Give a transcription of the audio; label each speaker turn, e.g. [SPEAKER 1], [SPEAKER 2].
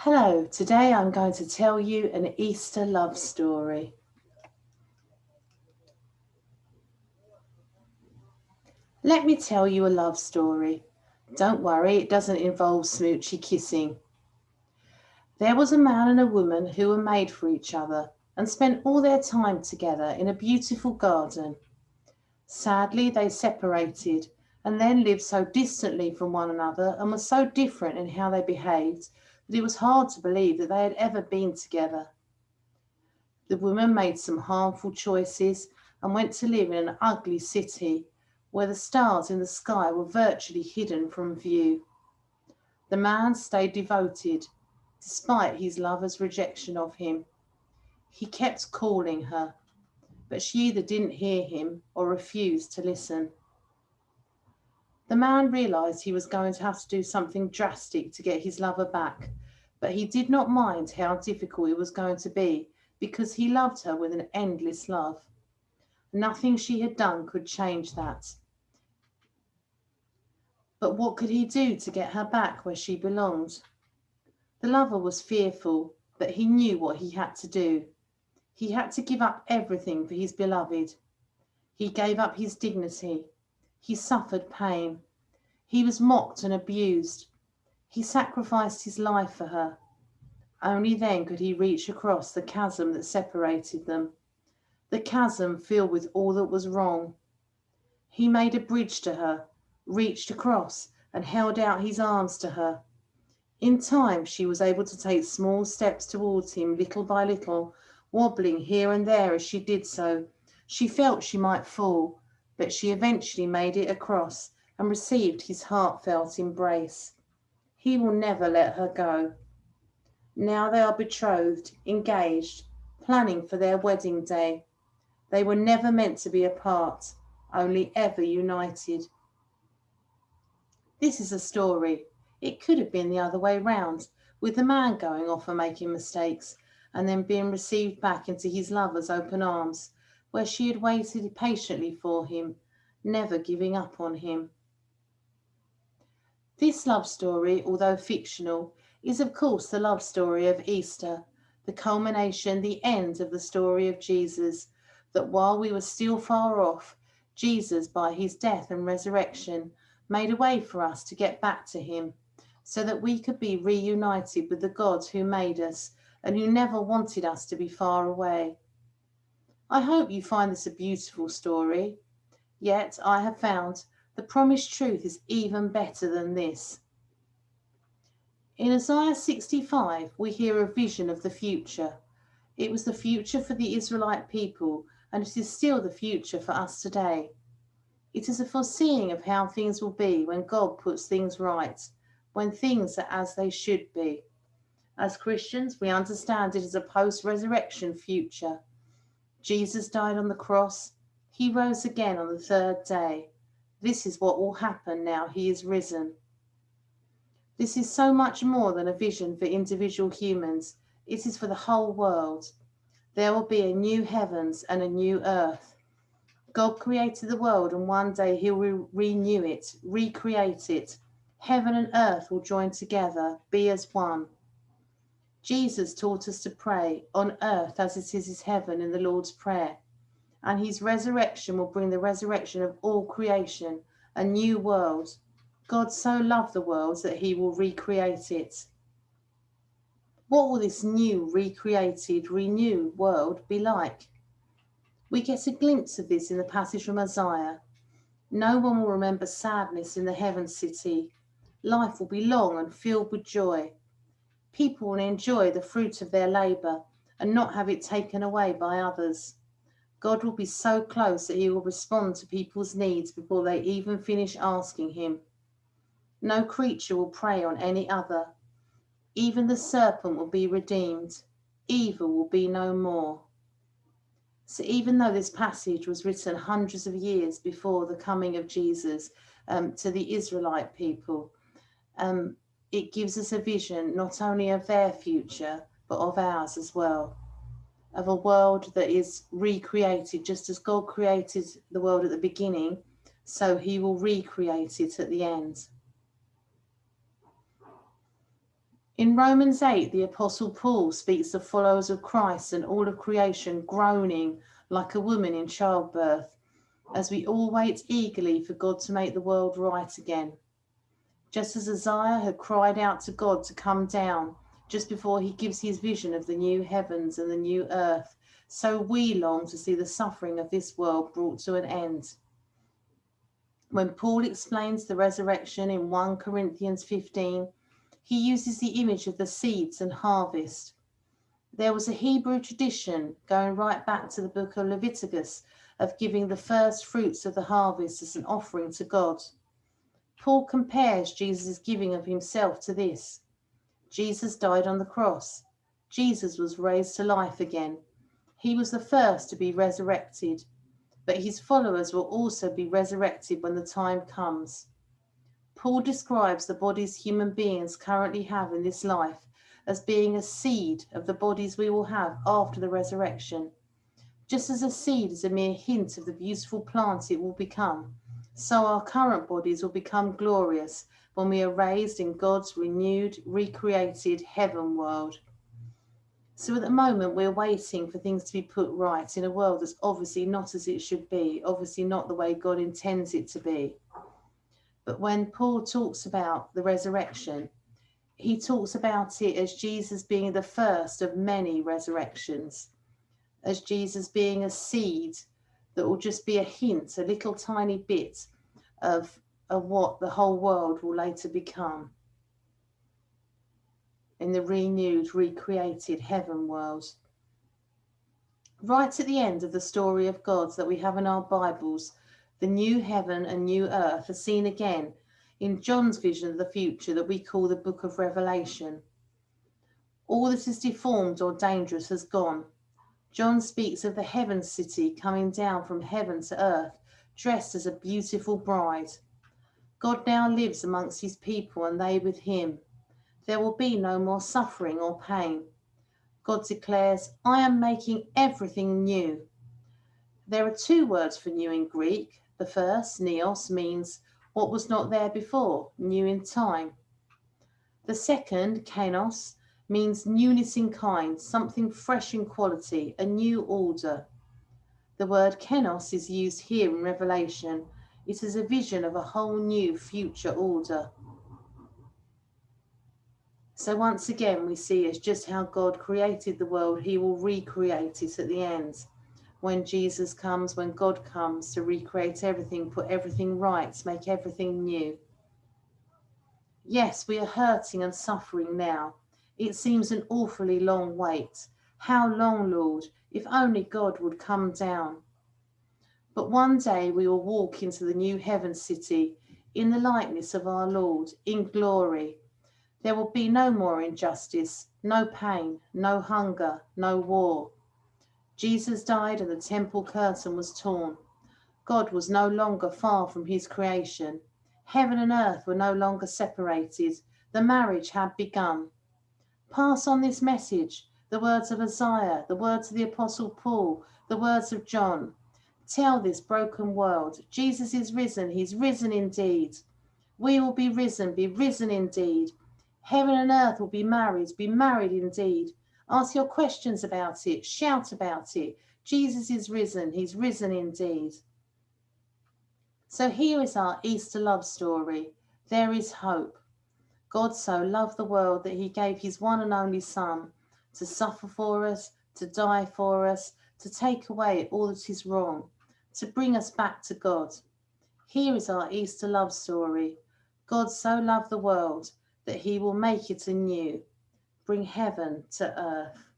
[SPEAKER 1] Hello, today I'm going to tell you an Easter love story. Let me tell you a love story. Don't worry, it doesn't involve smoochy kissing. There was a man and a woman who were made for each other and spent all their time together in a beautiful garden. Sadly, they separated and then lived so distantly from one another and were so different in how they behaved that it was hard to believe that they had ever been together. The woman made some harmful choices and went to live in an ugly city where the stars in the sky were virtually hidden from view. The man stayed devoted despite his lover's rejection of him. He kept calling her, but she either didn't hear him or refused to listen. The man realized he was going to have to do something drastic to get his lover back, but he did not mind how difficult it was going to be because he loved her with an endless love. Nothing she had done could change that. But what could he do to get her back where she belonged? The lover was fearful, but he knew what he had to do. He had to give up everything for his beloved. He gave up his dignity. He suffered pain. He was mocked and abused. He sacrificed his life for her. Only then could he reach across the chasm that separated them, the chasm filled with all that was wrong. He made a bridge to her, reached across, and held out his arms to her. In time, she was able to take small steps towards him, little by little, wobbling here and there as she did so. She felt she might fall, but she eventually made it across and received his heartfelt embrace. He will never let her go. Now they are betrothed, engaged, planning for their wedding day. They were never meant to be apart, only ever united. This is a story. It could have been the other way round, with the man going off and making mistakes, and then being received back into his lover's open arms, where she had waited patiently for him, never giving up on him. This love story, although fictional, is of course the love story of Easter, the culmination, the end of the story of Jesus, that while we were still far off, Jesus, by his death and resurrection, made a way for us to get back to him, so that we could be reunited with the God who made us and who never wanted us to be far away. I hope you find this a beautiful story. Yet I have found the promised truth is even better than this. In Isaiah 65, we hear a vision of the future. It was the future for the Israelite people, and it is still the future for us today. It is a foreseeing of how things will be when God puts things right, when things are as they should be. As Christians, we understand it is a post-resurrection future. Jesus died on the cross. He rose again on the third day. This is what will happen now he is risen. This is so much more than a vision for individual humans. It is for the whole world. There will be a new heavens and a new earth. God created the world and one day he will renew it, recreate it. Heaven and earth will join together, be as one. Jesus taught us to pray on earth as it is heaven in the Lord's Prayer. And his resurrection will bring the resurrection of all creation, a new world. God so loved the world that he will recreate it. What will this new, recreated, renewed world be like? We get a glimpse of this in the passage from Isaiah. No one will remember sadness in the heaven city. Life will be long and filled with joy. People will enjoy the fruit of their labour and not have it taken away by others. God will be so close that he will respond to people's needs before they even finish asking him. No creature will prey on any other. Even the serpent will be redeemed. Evil will be no more. So even though this passage was written hundreds of years before the coming of Jesus to the Israelite people, it gives us a vision not only of their future, but of ours as well. Of a world that is recreated just as God created the world at the beginning, so he will recreate it at the end. In Romans 8, the Apostle Paul speaks to followers of Christ and all of creation groaning like a woman in childbirth, as we all wait eagerly for God to make the world right again. Just as Isaiah had cried out to God to come down just before he gives his vision of the new heavens and the new earth, so we long to see the suffering of this world brought to an end. When Paul explains the resurrection in 1 Corinthians 15, he uses the image of the seeds and harvest. There was a Hebrew tradition going right back to the book of Leviticus of giving the first fruits of the harvest as an offering to God. Paul compares Jesus' giving of himself to this. Jesus died on the cross. Jesus was raised to life again. He was the first to be resurrected, but his followers will also be resurrected when the time comes. Paul describes the bodies human beings currently have in this life as being a seed of the bodies we will have after the resurrection. Just as a seed is a mere hint of the beautiful plant it will become, so our current bodies will become glorious when we are raised in God's renewed, recreated heaven world. So at the moment, we're waiting for things to be put right in a world that's obviously not as it should be, obviously not the way God intends it to be. But when Paul talks about the resurrection, he talks about it as Jesus being the first of many resurrections, as Jesus being a seed that will just be a hint, a little tiny bit of what the whole world will later become in the renewed, recreated heaven world. Right at the end of the story of God that we have in our Bibles, the new heaven and new earth are seen again in John's vision of the future that we call the book of Revelation. All that is deformed or dangerous has gone. John speaks of the heaven city coming down from heaven to earth, dressed as a beautiful bride. God now lives amongst his people and they with him. There will be no more suffering or pain. God declares, I am making everything new. There are two words for new in Greek. The first, neos, means what was not there before, new in time. The second, kainos, means newness in kind, something fresh in quality, a new order. The word kenos is used here in Revelation. It is a vision of a whole new future order. So once again, we see as just how God created the world, he will recreate it at the end. When Jesus comes, when God comes to recreate everything, put everything right, make everything new. Yes, we are hurting and suffering now. It seems an awfully long wait. How long, Lord? If only God would come down. But one day we will walk into the new heaven city in the likeness of our Lord, in glory. There will be no more injustice, no pain, no hunger, no war. Jesus died and the temple curtain was torn. God was no longer far from his creation. Heaven and earth were no longer separated. The marriage had begun. Pass on this message, the words of Isaiah, the words of the Apostle Paul, the words of John. Tell this broken world, Jesus is risen, he's risen indeed. We will be risen indeed. Heaven and earth will be married indeed. Ask your questions about it, shout about it. Jesus is risen, he's risen indeed. So here is our Easter love story. There is hope. God so loved the world that he gave his one and only Son to suffer for us, to die for us, to take away all that is wrong, to bring us back to God. Here is our Easter love story. God so loved the world that he will make it anew, bring heaven to earth.